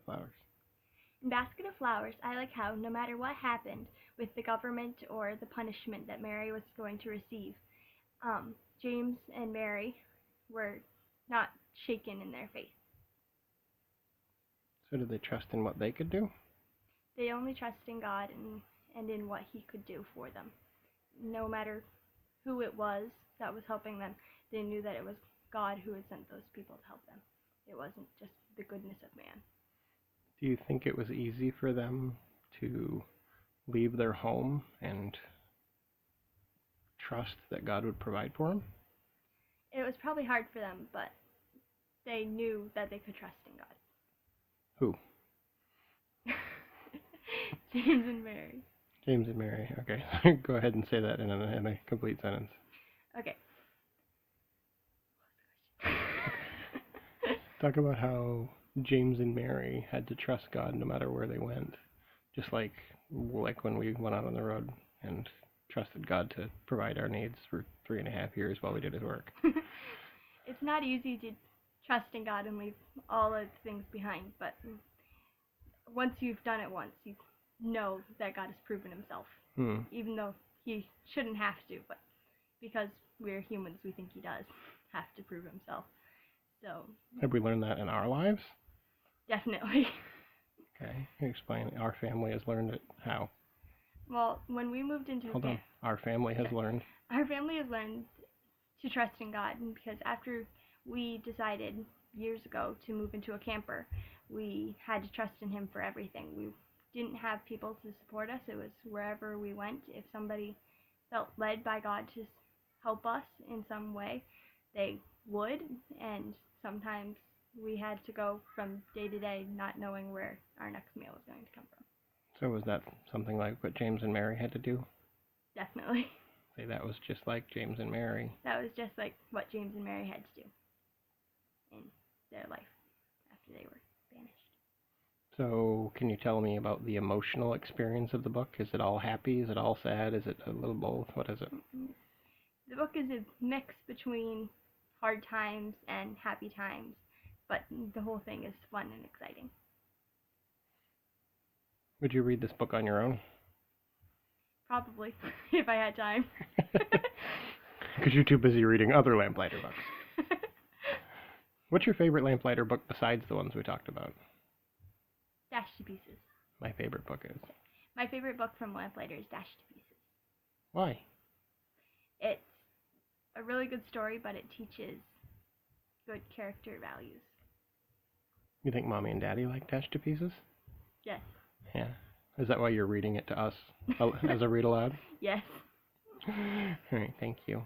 Flowers. In Basket of Flowers, I like how, no matter what happened with the government or the punishment that Mary was going to receive, James and Mary were not shaken in their faith. So did they trust in what they could do? They only trusted in God and in what He could do for them. No matter who it was that was helping them, they knew that it was God who had sent those people to help them. It wasn't just the goodness of man. Do you think it was easy for them to leave their home and trust that God would provide for them? It was probably hard for them, but they knew that they could trust in God. Who? James and Mary. James and Mary. Okay. Go ahead and say that in a complete sentence. Okay. Talk about how James and Mary had to trust God no matter where they went. Just like when we went out on the road and trusted God to provide our needs for 3.5 years while we did His work. It's not easy to trust in God and leave all of the things behind, but once you've done it once, you know that God has proven Himself. Even though He shouldn't have to, but because we're humans, we think He does have to prove Himself. So have we learned that in our lives? Definitely. Okay, explain. Our family has learned it how? Well, when we moved into Hold on. Our family has learned. Our family has learned to trust in God, because after we decided years ago to move into a camper, we had to trust in Him for everything. We didn't have people to support us. It was wherever we went. If somebody felt led by God to help us in some way, they would, and sometimes we had to go from day to day not knowing where our next meal was going to come from. So was that something like what James and Mary had to do? Definitely. Say that was just like James and Mary. That was just like what James and Mary had to do in their life after they were banished. So can you tell me about the emotional experience of the book? Is it all happy? Is it all sad? Is it a little both? What is it? The book is a mix between hard times and happy times, but the whole thing is fun and exciting. Would you read this book on your own? Probably, if I had time. Because you're too busy reading other Lamplighter books. What's your favorite Lamplighter book besides the ones we talked about? Dashed to Pieces. My favorite book is? My favorite book from Lamplighter is Dashed to Pieces. Why? It's a really good story, but it teaches good character values. You think Mommy and Daddy like Dashed to Pieces? Yes. Yeah. Is that why you're reading it to us as a read aloud? Yes. All right, thank you.